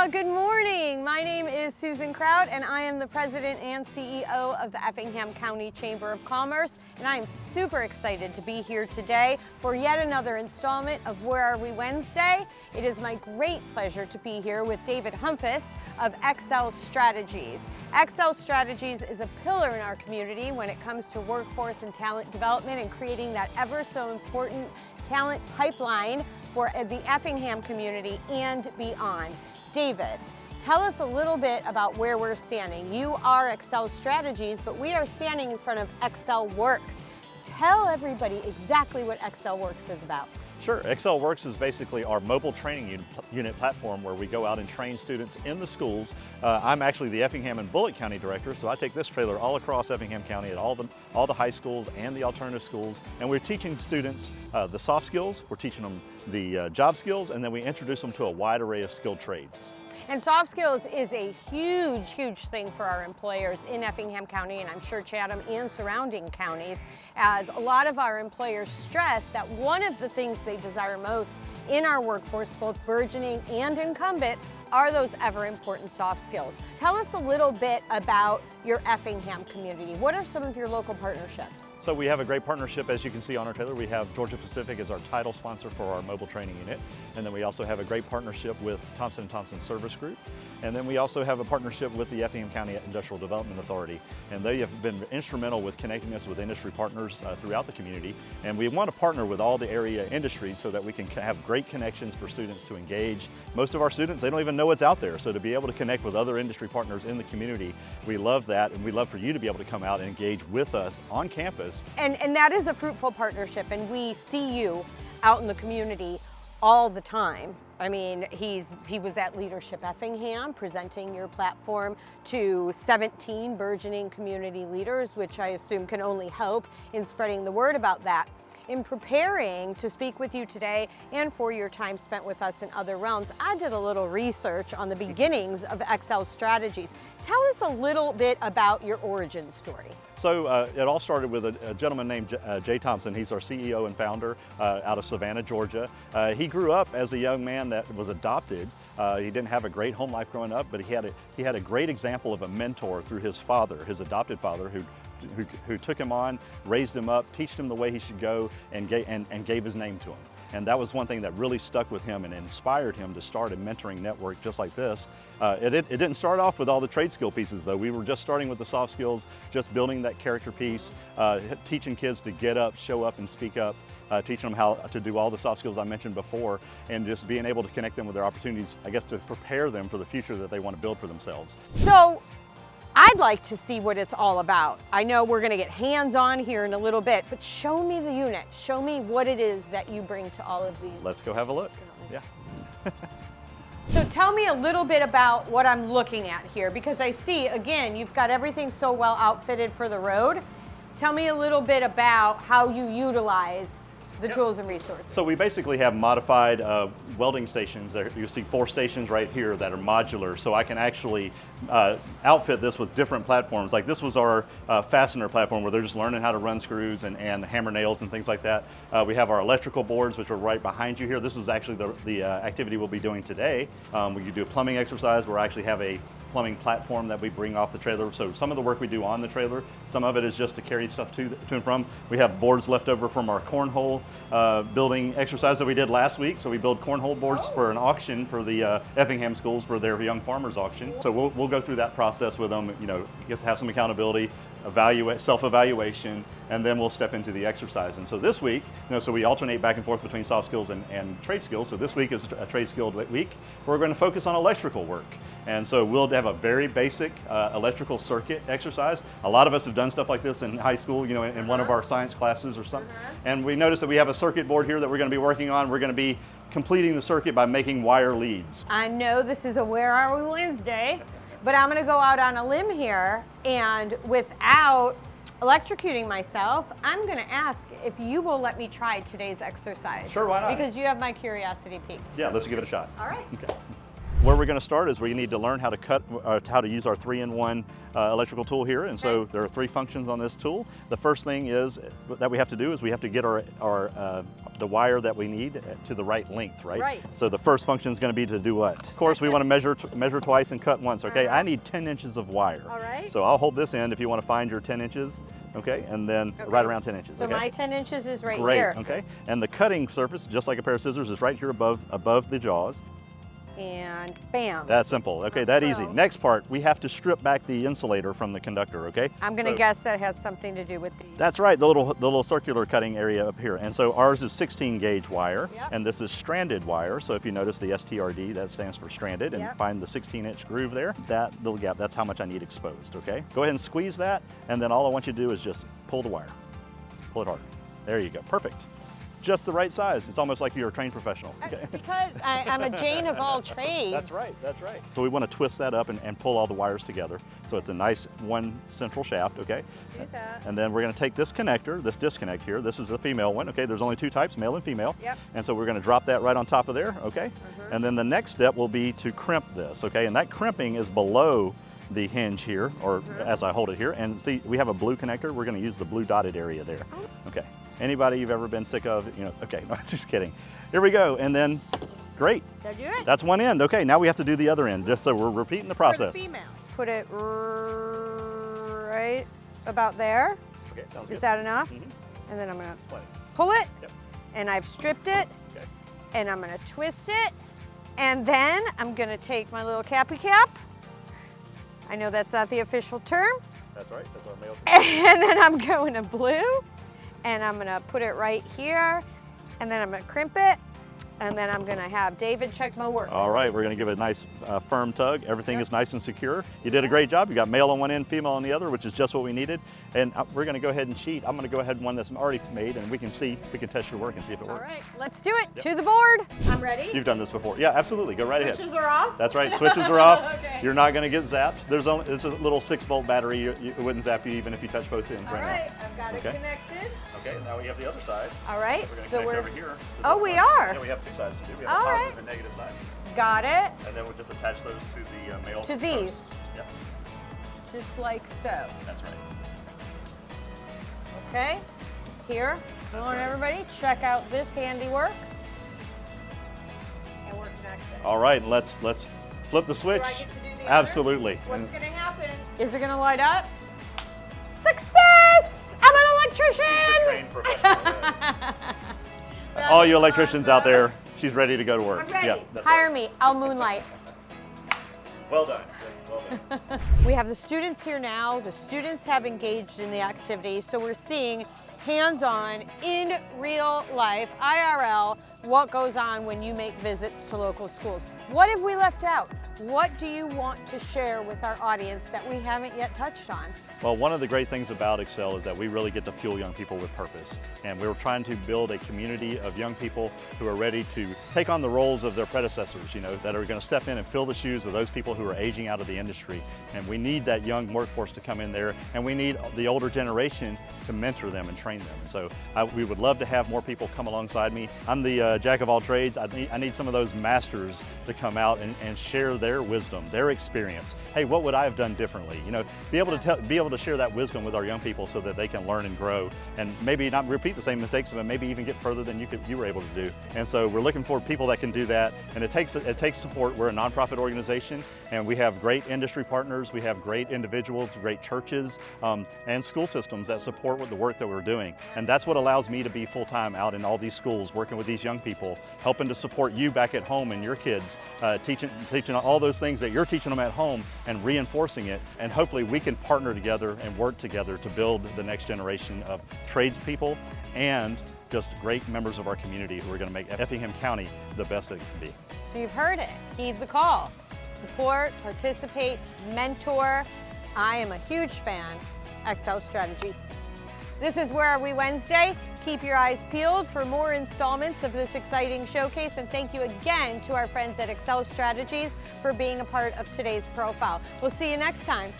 Good morning. My name is Susan Kraut, and I am the President and CEO of the Effingham County Chamber of Commerce, and I am super excited to be here today for yet another installment of Where Are We Wednesday. It is my great pleasure to be here with David Humphus of Xcel Strategies. Xcel Strategies is a pillar in our community when it comes to workforce and talent development and creating that ever so important talent pipeline for the Effingham community and beyond. David, tell us a little bit about where we're standing. You are Xcel Strategies, but we are standing in front of Xcel Works. Tell everybody exactly what Xcel Works is about. Sure. Xcel Works is basically our mobile training unit platform where we go out and train students in the schools. I'm actually the Effingham and Bullitt County Director, so I take this trailer all across Effingham County at all the high schools and the alternative schools, and we're teaching students the soft skills, we're teaching them the job skills, and then we introduce them to a wide array of skilled trades. And soft skills is a huge, huge thing for our employers in Effingham County, and I'm sure Chatham and surrounding counties, as a lot of our employers stress that one of the things they desire most in our workforce, both burgeoning and incumbent, are those ever important soft skills. Tell us a little bit about your Effingham community. What are some of your local partnerships? So we have a great partnership, as you can see on our trailer. We have Georgia Pacific as our title sponsor for our mobile training unit. And then we also have a great partnership with Thompson & Thompson Service Group. And then we also have a partnership with the Effingham County Industrial Development Authority. And they have been instrumental with connecting us with industry partners throughout the community. And we want to partner with all the area industries so that we can have great connections for students to engage. Most of our students, they don't even know what's out there. So to be able to connect with other industry partners in the community, we love that. And we love for you to be able to come out and engage with us on campus. And that is a fruitful partnership, and we see you out in the community all the time. I mean, he was at Leadership Effingham presenting your platform to 17 burgeoning community leaders, which I assume can only help in spreading the word about that. In preparing to speak with you today and for your time spent with us in other realms, I did a little research on the beginnings of Xcel Strategies. Tell us a little bit about your origin story. So it all started with a gentleman named Jay Thompson. He's our CEO and founder out of Savannah, Georgia. He grew up as a young man that was adopted. He didn't have a great home life growing up, but he had a great example of a mentor through his father, his adopted father, who took him on, raised him up, taught him the way he should go, and gave his name to him. And that was one thing that really stuck with him and inspired him to start a mentoring network just like this. It didn't start off with all the trade skill pieces though. We were just starting with the soft skills, just building that character piece, teaching kids to get up, show up, and speak up, teaching them how to do all the soft skills I mentioned before, and just being able to connect them with their opportunities, I guess, to prepare them for the future that they want to build for themselves. So, I'd like to see what it's all about. I know we're going to get hands-on here in a little bit, but show me the unit. Show me what it is that you bring to all of these. Let's go have a look. Yeah. So tell me a little bit about what I'm looking at here, because I see, again, you've got everything so well outfitted for the road. Tell me a little bit about how you utilize the tools and resources. So we basically have modified welding stations. You see 4 stations right here that are modular, so I can actually outfit this with different platforms. Like this was our fastener platform where they're just learning how to run screws and hammer nails and things like that. We have our electrical boards, which are right behind you here. This is actually the activity we'll be doing today. We could do a plumbing exercise where I actually have a plumbing platform that we bring off the trailer. So some of the work we do on the trailer, some of it is just to carry stuff to and from. We have boards left over from our cornhole building exercise that we did last week. So we build cornhole boards for an auction for the Effingham schools for their Young Farmers auction. So we'll go through that process with them, you know, just have some accountability, self-evaluation, and then we'll step into the exercise. And so this week, you know, so we alternate back and forth between soft skills and trade skills. So this week is a trade skill week. We're going to focus on electrical work. And so we'll have a very basic electrical circuit exercise. A lot of us have done stuff like this in high school, you know, in one of our science classes or something. And we notice that we have a circuit board here that we're going to be working on. We're going to be completing the circuit by making wire leads. I know this is a Where Are We Wednesday, but I'm going to go out on a limb here, and without electrocuting myself, I'm going to ask if you will let me try today's exercise. Sure, why not? Because you have my curiosity piqued. Yeah, let's give it a shot. All right. Okay. where we're going to start is we need to learn how to cut, how to use our 3-in-1 electrical tool here. And so there are 3 functions on this tool. The first thing is that we have to do is we have to get the wire that we need to the right length, right? Right. So the first function is going to be to do what? Of course, we want to measure twice and cut once. Okay, I need 10 inches of wire. All right. So I'll hold this end if you want to find your 10 inches. Okay, and then right around 10 inches. So okay? my 10 inches is right Great, here. okay. And the cutting surface, just like a pair of scissors, is right here above the jaws. And bam. That's simple. Okay, that easy. Well. Next part, we have to strip back the insulator from the conductor, okay? I'm going to guess that has something to do with these. That's right, the little circular cutting area up here. And so ours is 16 gauge wire, and this is stranded wire. So if you notice the STRD, that stands for stranded, and find the 16-inch groove there, that little gap, that's how much I need exposed, okay? Go ahead and squeeze that, and then all I want you to do is just pull the wire. Pull it hard. There you go, perfect. Just the right size. It's almost like you're a trained professional. Okay? Because I'm a Jane of all trades. That's right, that's right. So we want to twist that up and pull all the wires together. So it's a nice one central shaft, okay? Do that. And then we're going to take this connector, this disconnect here. This is the female one, okay? There's only 2 types, male and female. Yep. And so we're going to drop that right on top of there, okay? And then the next step will be to crimp this, okay? And that crimping is below the hinge here, or as I hold it here. And see, we have a blue connector. We're going to use the blue dotted area there. Okay. Anybody you've ever been sick of, okay, no, just kidding. Here we go, and then, great. Did I do it? That's one end. Okay, now we have to do the other end, just so we're repeating the process. For the female. Put it right about there. Okay, sounds good. Is that enough? And then I'm gonna pull it, and I've stripped it, and I'm gonna twist it, and then I'm gonna take my little cappy cap. I know that's not the official term. That's right, that's our male. And then I'm going to blue, and I'm gonna put it right here, and then I'm gonna crimp it, and then I'm gonna have David check my work. All right, we're gonna give it a nice firm tug. Everything is nice and secure. You did a great job. You got male on one end, female on the other, which is just what we needed. And we're gonna go ahead and cheat. I'm gonna go ahead and one that's already made, and we can test your work and see if it works. All right, let's do it. To the board. I'm ready. You've done this before. Yeah, absolutely. Go right ahead. Switches are off? That's right. Switches are off. Okay. You're not going to get zapped. It's a little 6-volt battery. It wouldn't zap you even if you touch both ends right now. All right, I've got it connected. Okay, now we have the other side. All right, We're going to so connect over here. Oh, we are. Yeah, we have 2 sides to do. We have All a right. positive and negative side. Got it. And then we'll just attach those to the male. To these. posts. Yep, Just like so. that's right. Okay, here. Come on, everybody, check out this handiwork. And we're connected. All right, let's flip the switch. Do I get to do the other? Absolutely. What's And going to happen? Is it going to light up? Success! I'm an electrician! she's a trained professional. All you electricians out there, she's ready to go to work. I'm ready. Yeah, that's Hire right. me. I'll moonlight. Well done. Well done. We have the students here now. The students have engaged in the activity, so we're seeing hands-on, in real life, IRL, what goes on when you make visits to local schools. What have we left out? What do you want to share with our audience that we haven't yet touched on? Well, one of the great things about Xcel is that we really get to fuel young people with purpose. And we're trying to build a community of young people who are ready to take on the roles of their predecessors, that are going to step in and fill the shoes of those people who are aging out of the industry. And we need that young workforce to come in there, and we need the older generation to mentor them and train them. So we would love to have more people come alongside me. I'm the jack of all trades. I need some of those masters to come out and share their wisdom, their experience. Hey, what would I have done differently? Be able to share that wisdom with our young people so that they can learn and grow, and maybe not repeat the same mistakes, but maybe even get further than you were able to do. And so we're looking for people that can do that, and it takes support. We're a nonprofit organization, and we have great industry partners. We have great individuals, great churches, and school systems that support the work that we're doing. And that's what allows me to be full-time out in all these schools, working with these young people, helping to support you back at home and your kids, teaching all those things that you're teaching them at home and reinforcing it. And hopefully we can partner together and work together to build the next generation of tradespeople and just great members of our community who are going to make Effingham County the best that it can be. So you've heard it. Heed the call. Support, participate, mentor. I am a huge fan. Xcel Strategies. This is Where Are We Wednesday. Keep your eyes peeled for more installments of this exciting showcase, and thank you again to our friends at Xcel Strategies for being a part of today's profile. We'll see you next time.